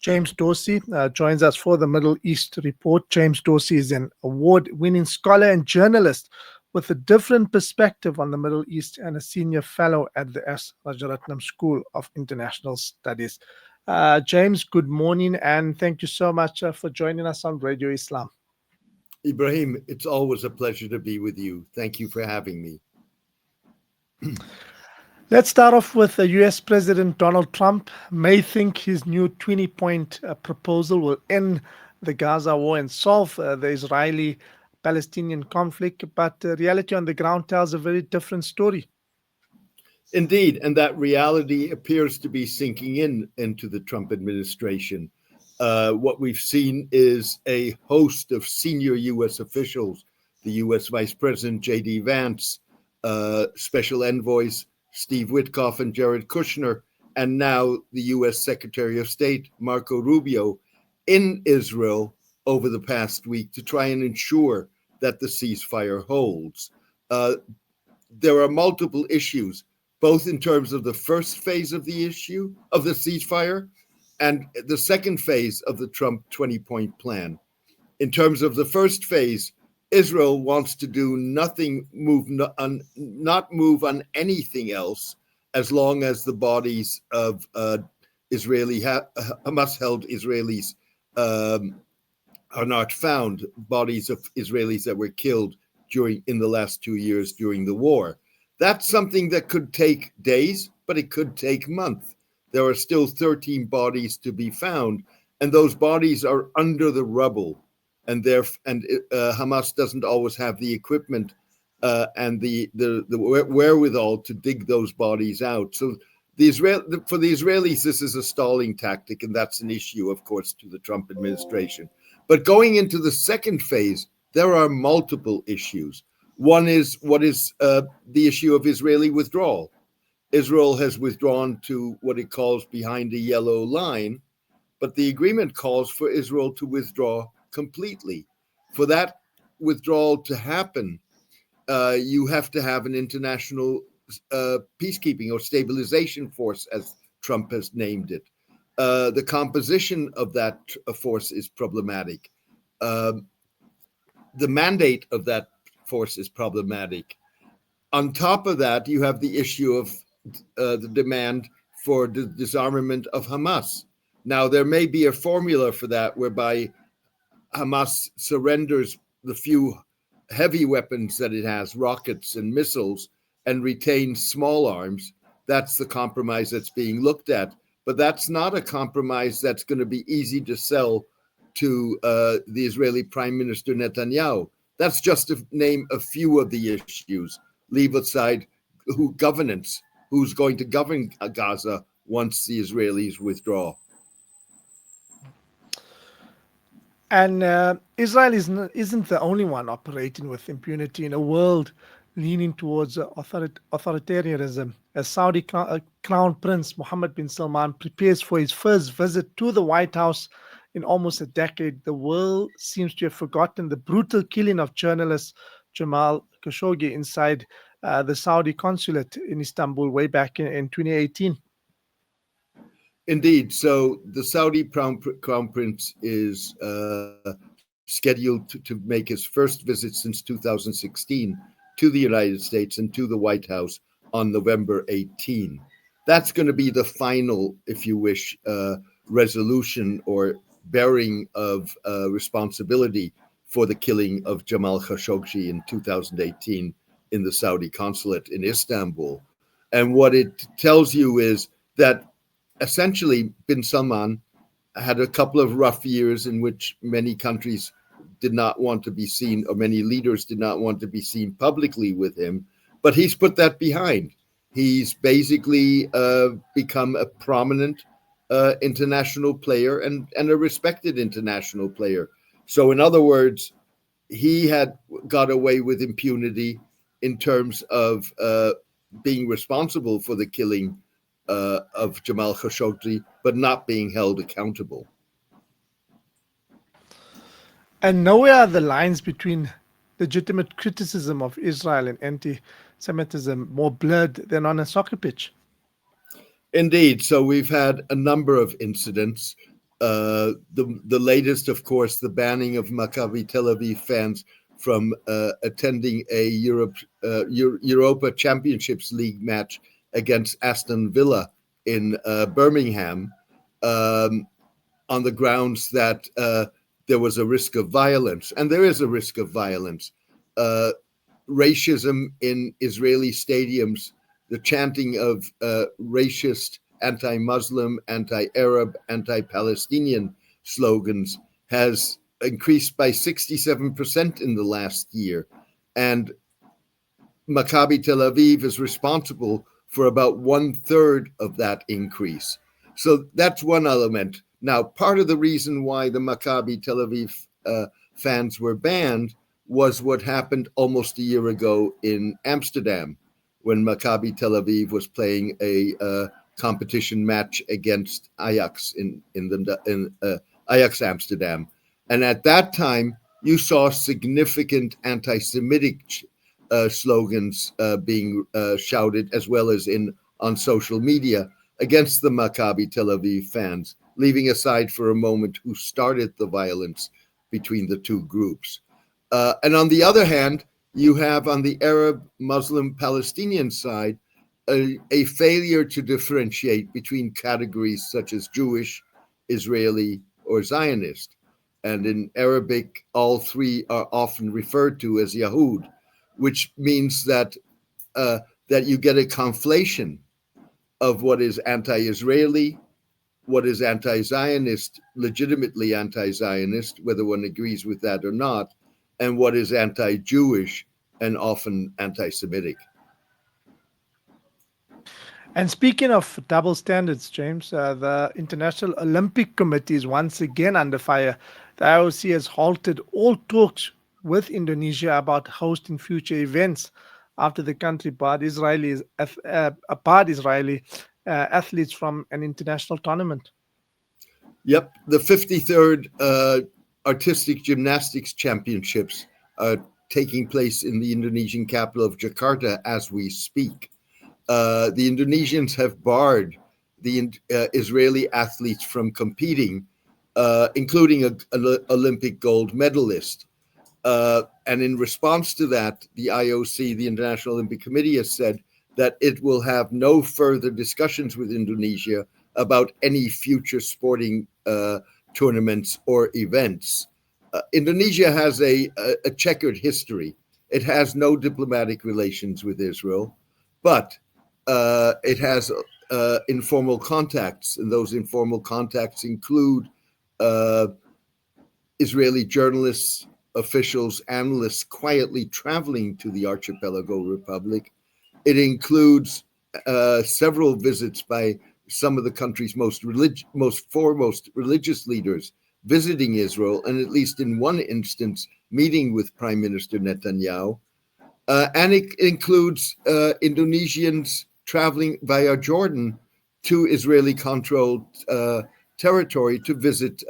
James Dorsey joins us for the Middle East Report. James Dorsey is an award-winning scholar and journalist with a different perspective on the Middle East and a senior fellow at the S. Rajaratnam School of International Studies. James, good morning, and thank you so much for joining us on Radio Islam. Ibrahim, it's always a pleasure to be with you. Thank you for having me. Let's start off with US President Donald Trump may think his new 20-point proposal will end the Gaza war and solve the Israeli-Palestinian conflict, but the reality on the ground tells a very different story. Indeed, and that reality appears to be sinking into the Trump administration. What we've seen is a host of senior U.S. officials, the U.S. Vice President J.D. Vance, special envoys Steve Witkoff and Jared Kushner, and now the U.S. Secretary of State Marco Rubio in Israel over the past week to try and ensure that the ceasefire holds. There are multiple issues, both in terms of the first phase of the issue of the ceasefire and the second phase of the Trump 20-point plan. In terms of the first phase, Israel wants to do nothing, not move on anything else, as long as the bodies of Hamas-held Israelis are not found, bodies of Israelis that were killed in the last 2 years during the war. That's something that could take days, but it could take months. There are still 13 bodies to be found, and those bodies are under the rubble. And Hamas doesn't always have the equipment and the wherewithal to dig those bodies out. So for the Israelis, this is a stalling tactic, and that's an issue, of course, to the Trump administration. But going into the second phase, there are multiple issues. One is the issue of Israeli withdrawal. Israel has withdrawn to what it calls behind a yellow line, but the agreement calls for Israel to withdraw completely. For that withdrawal to happen, you have to have an international peacekeeping or stabilization force, as Trump has named it. The composition of that force is problematic. The mandate of that force is problematic. On top of that, you have the issue of the demand for the disarmament of Hamas. Now, there may be a formula for that whereby Hamas surrenders the few heavy weapons that it has, rockets and missiles, and retains small arms. That's the compromise that's being looked at. But that's not a compromise that's going to be easy to sell to the Israeli Prime Minister Netanyahu. That's just to name a few of the issues. Leave aside who's going to govern Gaza once the Israelis withdraw. And Israel isn't the only one operating with impunity in a world leaning towards authoritarianism. As Saudi Crown Prince Mohammed bin Salman prepares for his first visit to the White House in almost a decade, the world seems to have forgotten the brutal killing of journalist Jamal Khashoggi inside the Saudi consulate in Istanbul way back in 2018. Indeed. So the Saudi Crown Prince is scheduled to make his first visit since 2016 to the United States and to the White House on November 18. That's going to be the final, if you wish, resolution or bearing of responsibility for the killing of Jamal Khashoggi in 2018 in the Saudi consulate in Istanbul. And what it tells you is that essentially, bin Salman had a couple of rough years in which many countries did not want to be seen, or many leaders did not want to be seen publicly with him, but he's put that behind. He's basically become a prominent international player and a respected international player. So in other words, he had got away with impunity in terms of being responsible for the killing of Jamal Khashoggi, but not being held accountable. And nowhere are the lines between legitimate criticism of Israel and anti-Semitism more blurred than on a soccer pitch. Indeed. So we've had a number of incidents. The latest, of course, the banning of Maccabi Tel Aviv fans from attending a Europa Championships League match against Aston Villa in Birmingham, um, on the grounds that there was a risk of violence, and there is a risk of violence. Uh, Racism in Israeli stadiums, the chanting of racist, anti Muslim, anti Arab, anti Palestinian slogans has increased by 67% in the last year. And Maccabi Tel Aviv is responsible for about one third of that increase. So that's one element. Now, part of the reason why the Maccabi Tel Aviv fans were banned was what happened almost a year ago in Amsterdam, when Maccabi Tel Aviv was playing a competition match against Ajax in Ajax Amsterdam, and at that time you saw significant anti-Semitic slogans being shouted, as well as on social media, against the Maccabi Tel Aviv fans, leaving aside for a moment who started the violence between the two groups. And on the other hand, you have on the Arab, Muslim, Palestinian side a failure to differentiate between categories such as Jewish, Israeli, or Zionist. And in Arabic, all three are often referred to as Yahud, which means that you get a conflation of what is anti-Israeli, what is anti-Zionist, legitimately anti-Zionist, whether one agrees with that or not, and what is anti-Jewish and often anti-Semitic. And speaking of double standards, James, the International Olympic Committee is once again under fire. The IOC has halted all talks with Indonesia about hosting future events after the country barred Israeli athletes from an international tournament. Yep, the 53rd Artistic Gymnastics Championships are taking place in the Indonesian capital of Jakarta as we speak. The Indonesians have barred the Israeli athletes from competing, including an Olympic gold medalist. And in response to that, the IOC, the International Olympic Committee, has said that it will have no further discussions with Indonesia about any future sporting tournaments or events. Indonesia has a checkered history. It has no diplomatic relations with Israel, but it has informal contacts, and those informal contacts include Israeli journalists, officials, analysts quietly traveling to the archipelago republic. It includes several visits by some of the country's most foremost religious leaders visiting Israel, and at least in one instance, meeting with Prime Minister Netanyahu. And it includes Indonesians traveling via Jordan to Israeli-controlled territory to visit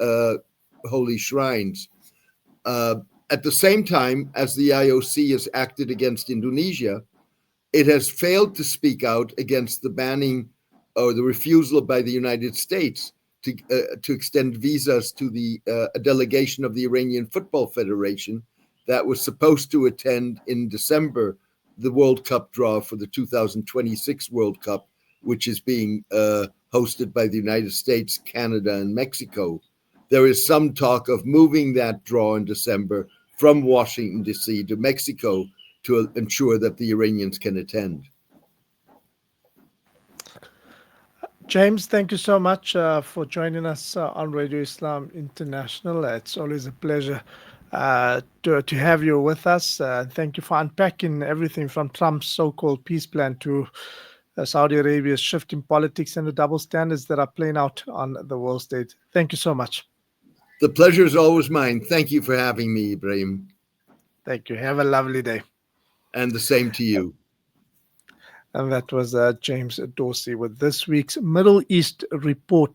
holy shrines. At the same time as the IOC has acted against Indonesia, it has failed to speak out against the banning or the refusal by the United States to extend visas to a delegation of the Iranian Football Federation that was supposed to attend in December the World Cup draw for the 2026 World Cup, which is being hosted by the United States, Canada, and Mexico. There is some talk of moving that draw in December from Washington, D.C. to Mexico to ensure that the Iranians can attend. James, thank you so much for joining us on Radio Islam International. It's always a pleasure to have you with us. Thank you for unpacking everything from Trump's so-called peace plan to Saudi Arabia's shift in politics and the double standards that are playing out on the world stage. Thank you so much. The pleasure is always mine. Thank you for having me, Ibrahim. Thank you. Have a lovely day. And the same to you. And that was James Dorsey with this week's Middle East Report.